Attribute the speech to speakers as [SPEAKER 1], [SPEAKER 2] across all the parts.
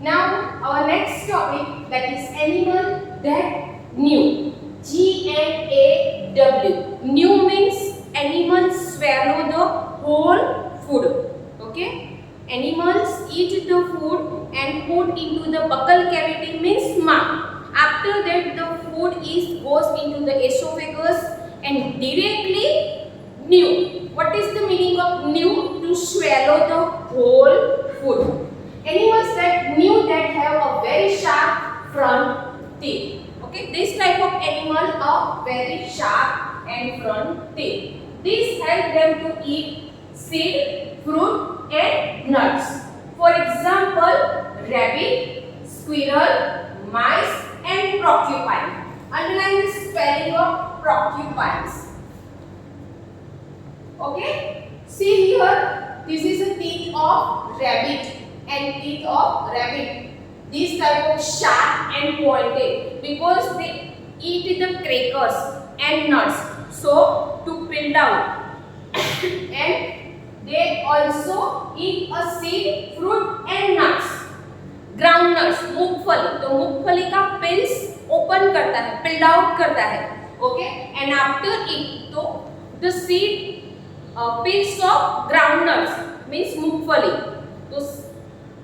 [SPEAKER 1] Now our next topic, that is animal that knew. GNAW. Knew means animals swallow the whole food. Okay, animals eat the food and put into the buccal cavity means mouth. After that the food goes into the esophagus and directly knew. What is the meaning of knew? To swallow the whole food. Animals that knew that have a very sharp front teeth. Okay, this type of animal are very sharp and front teeth. This help them to eat seed, fruit and nuts. For example, rabbit, squirrel, mice and porcupine. Underline the spelling of porcupines. Okay, see here, this is a teeth of rabbit and teeth of rabbit. These type of sharp and pointed because they eat the crackers and nuts, so to peel down. And they also eat a seed, fruit and nuts. Ground nuts, मूंगफली, तो मूंगफली का pills open करता है, peeled out करता है. Okay, and after it तो the seed peels of groundnuts means मूंगफली. तो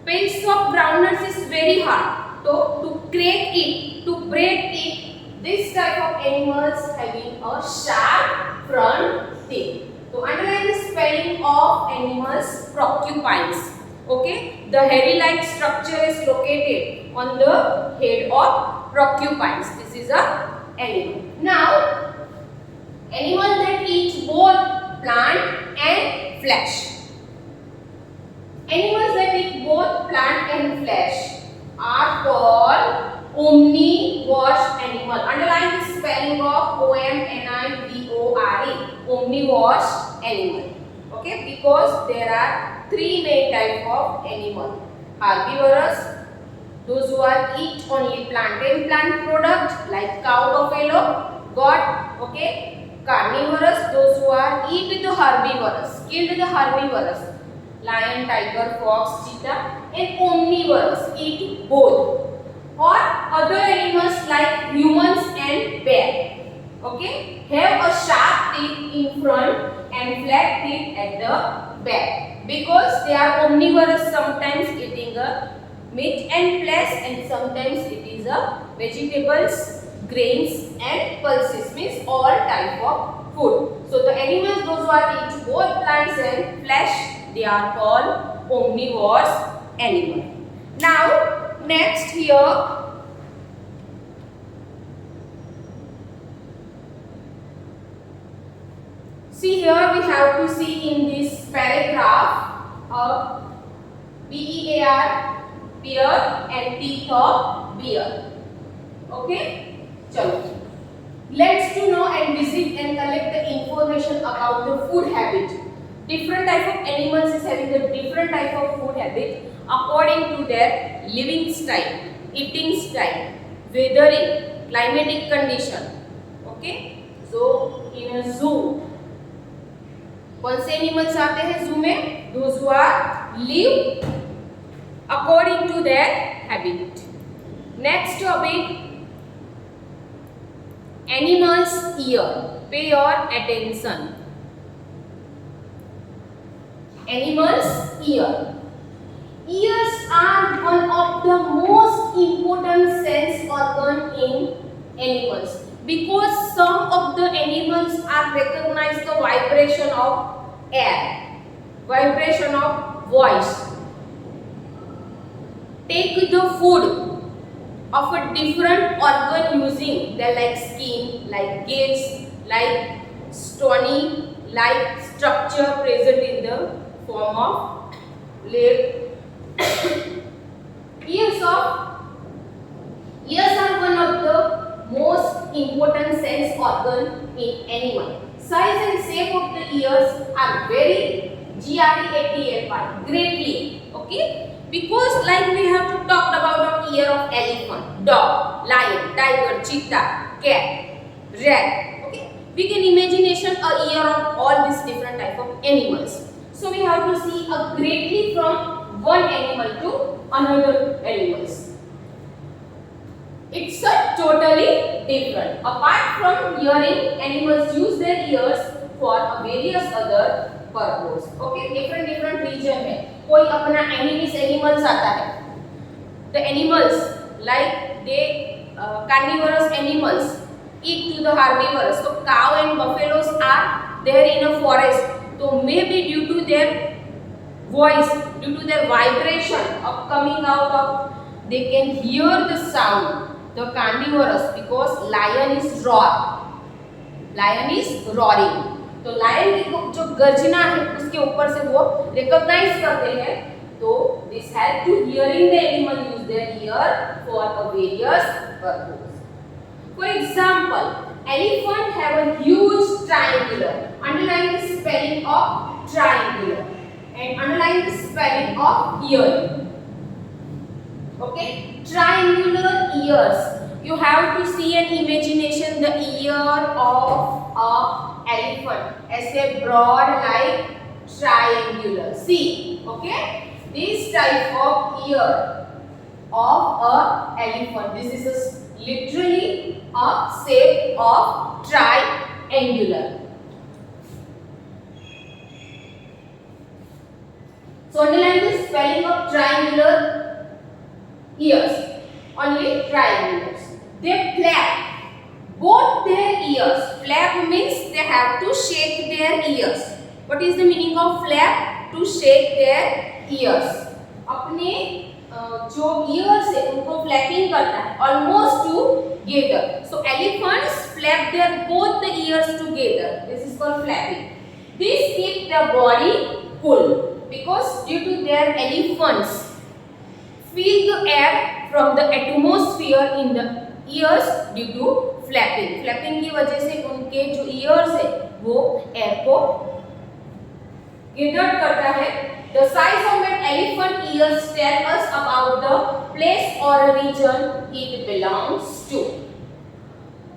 [SPEAKER 1] peels of groundnuts is very hard, तो to crack it, to break it, this type of animals having a sharp front teeth. तो underline the spelling of animals porcupines. Okay, the hairy-like structure is located on the head of porcupines. This is a animal. Now, animal that eat both plant and flesh. Animals that eat both plant and flesh are called omnivore animal. Underline the spelling of omnivore. Omnivore animal. Okay, because there are three main type of animal. Herbivorous, those who are eat only plant and plant product like cow, buffalo, goat. Okay, carnivorous, those who are eat the herbivorous, killed the herbivorous, lion, tiger, fox, cheetah. And omnivorous, eat both, or other animals like humans and bear. Okay, have a sharp teeth in front and flat teeth at the back because they are omnivorous, sometimes eating a meat and flesh and sometimes it is a vegetables, grains and pulses, means all type of food. So the animals those who are eat both plants and flesh, they are called omnivores animal. Now next here, see here we have to see in this paragraph BEAR, bear and teeth of bear. Okay, chalo. Let's to know and visit and collect the information about the food habit. Different type of animals is having a different type of food habit according to their living style, eating style, weathering, climatic condition. Okay, so in a zoo, कौन से animals आते हैं जू में? Those who are live according to their habit. Next topic, animals ear. Pay your attention. Animals ear. Ears are one of the most important sense organ in animals. Because some of the animals are recognize the vibration of air, vibration of voice. Take the food of a different organ using their like skin, like gills, like stony, like structure present in the form of lid. Ears are one of the most important sense organ in animal. Size and shape of the ears are very greatly. Okay, because like we have to talk about the ear of elephant, dog, lion, tiger, cheetah, cat, rat. Okay, we can imagination a ear of all these different type of animals. So we have to see a greatly from one animal to another animals. It's a totally different. Apart from hearing, animals use their ears for various other purpose. Okay, different region है. कोई अपना animals आता है. The animals like they carnivorous animals eat to the herbivorous. So cow and buffaloes are there in a forest. So maybe due to their voice, due to their vibration of coming out of, they can hear the sound. The carnivorous, because lion is roar, lion is roaring. तो lion की जो गर्जना है उसके ऊपर से वो recognize करते हैं. तो this help to hearing the animal use their ear for a various purpose. For example, elephant have a huge triangular. Underline the spelling of triangular and underline the spelling of hearing. Okay, triangular ears. You have to see an imagination the ear of a elephant as a broad like triangular. See, okay, this type of ear of a elephant. This is literally a shape of triangular. So underline the spelling of triangular ears, only triangulars. They flap both their ears. Flap means they have to shake their ears. What is the meaning of flap? To shake their ears. अपने जो ears है उनको flapping करता है, almost together. So elephants flap their both the ears together. This is called flapping. This keeps the body cool because due to their elephants feel the air from the atmosphere in the ears due to flapping. Flapping की वजह से उनके जो ears है वो air को gather करता है. The size of an elephant ears tell us about the place or region it belongs to.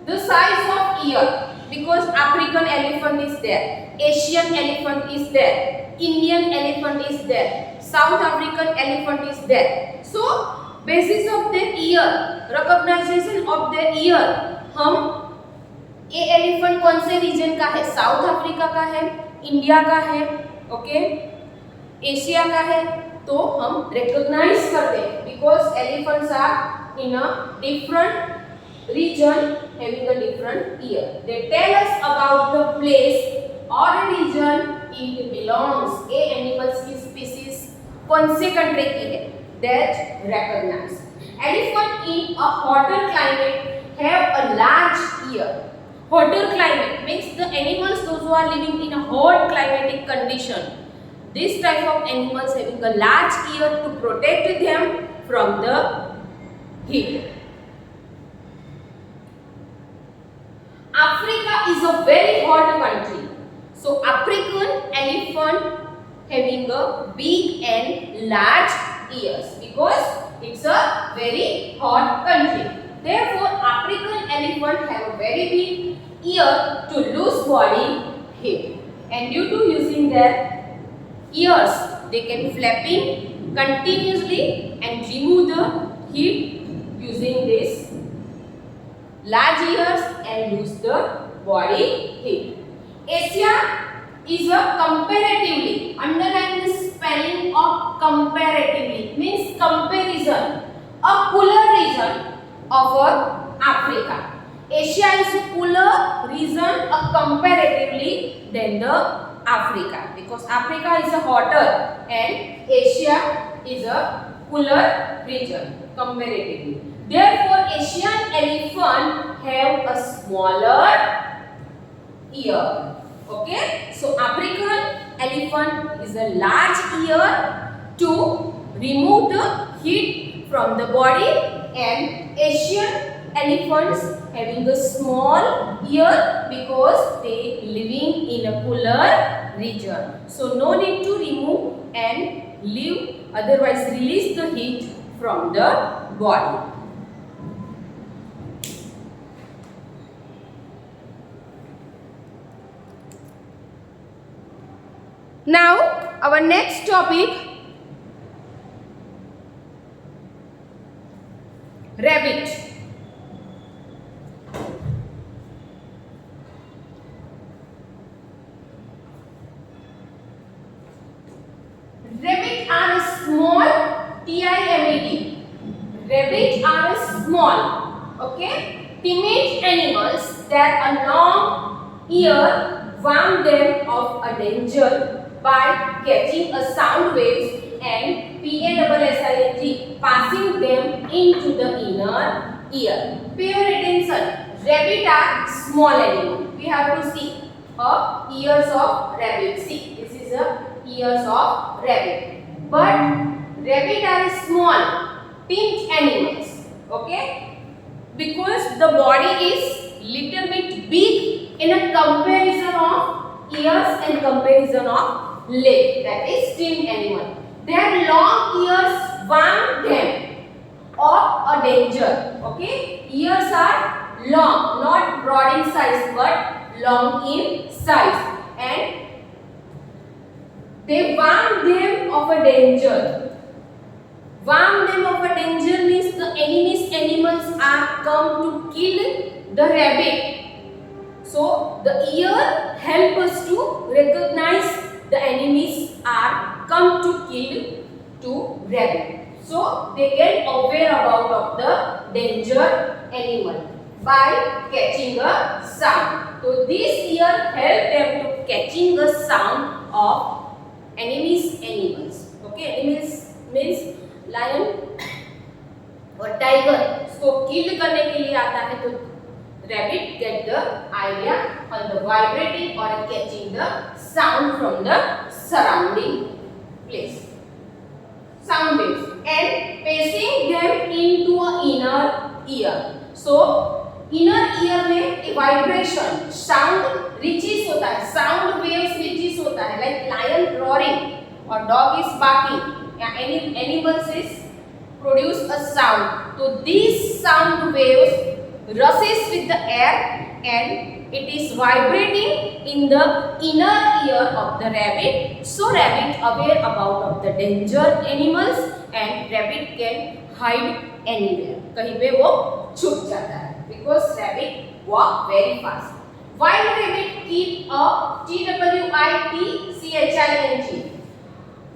[SPEAKER 1] The size of ear, because African elephant is there, Asian elephant is there, Indian elephant is there, South African elephant is there. So basis of their ear, recognition of their ear, हम ये elephant कौन से reason का है, south Africa का है, India का है, ओके, एशिया का है, तो हम रिकॉग्नाइज करते हैं because elephants are in a different region having a different ear. They tell us about the place or a region it belongs. ये animals की species कौन से country की है, that recognize. Elephant in a hotter climate have a large ear. Hotter climate means the animals those who are living in a hot climatic condition. This type of animals having a large ear to protect them from the heat. Africa is a very hot country. So African elephant having a big and large ears because it's a very hot country. Therefore, African elephant have a very big ear to lose body heat. And due to using their ears, they can flapping continuously and remove the heat using this large ears and lose the body heat. Asia is a comparatively, underline the spelling of comparatively, means comparison, a cooler region of Africa. Asia is a cooler region comparatively than the Africa because Africa is a hotter and Asia is a cooler region comparatively. Therefore, Asian elephant have a smaller ear. Okay, so African elephant is a large ear to remove the heat from the body, and Asian elephants having a small ear because they living in a cooler region. So no need to remove and leave, otherwise release the heat from the body. Now our next topic Rabbits are small, okay, timid animals that a long ear warn them of a danger by catching a sound waves and PASSING passing them into the inner ear. Pay your attention. Rabbit are small animal. We have to see ears of rabbit. See, this is the ears of rabbit. But rabbit are small, thin animals. Okay, because the body is little bit big in a comparison of ears and comparison of leg. That is thin animal. Their long ears warn them of a danger. Okay, ears are long, not broad in size but long in size, and they warn them of a danger. Warn them of a danger means the enemy's animals are come to kill the rabbit. So the ear help us to recognize the enemies are come to kill to rabbit. So they get aware about of the danger animal by catching a sound. So this ear help them to catching a sound of enemies animals. Okay, enemies means lion और tiger इसको किल करने के लिए आता है, तो rabbit get the idea on the vibrating or catching the sound from the surrounding place, sound waves, and passing them into a inner ear. So inner ear में vibration sound reaches होता है, sound waves reaches होता है, like lion roaring or dog is barking, या any animals is produce a sound. So these sound waves rushes with the air and it is vibrating in the inner ear of the rabbit. So rabbit aware about of the danger animals and rabbit can hide anywhere. कहीं पे वो छुप जाता है because rabbit walk very fast. Wild rabbit keep a TWITCHING.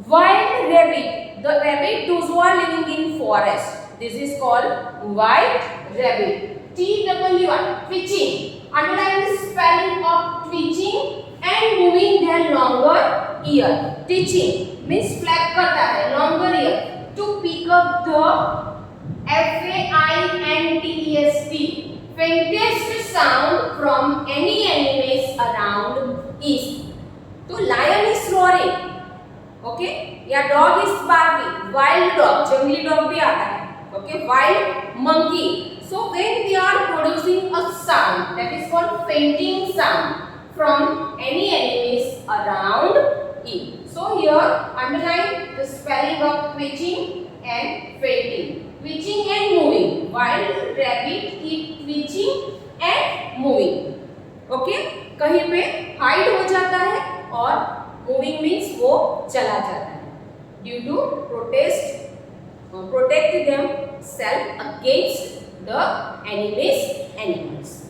[SPEAKER 1] Wild rabbit, the rabbit those who are living in forest. This is called wild rabbit. TWI, twitching. Underline the spelling of twitching and moving their longer ear. Twitching means flap करता है, longer ear to pick up the FAINTEST faintest sound from any animals around east. तो lion is roaring, okay, या dog is barking. Wild dog, जंगली dog भी आता है, okay, wild monkey. So when they are producing a sound, that is called fainting sound from any animals around it. So here underline the spelling of twitching and fainting. Twitching and moving. Wild rabbit keep twitching and moving. Okay, कहीं पे hide हो जाता है और moving means वो चला जाता है. Due to protect themselves against the enemy's animals.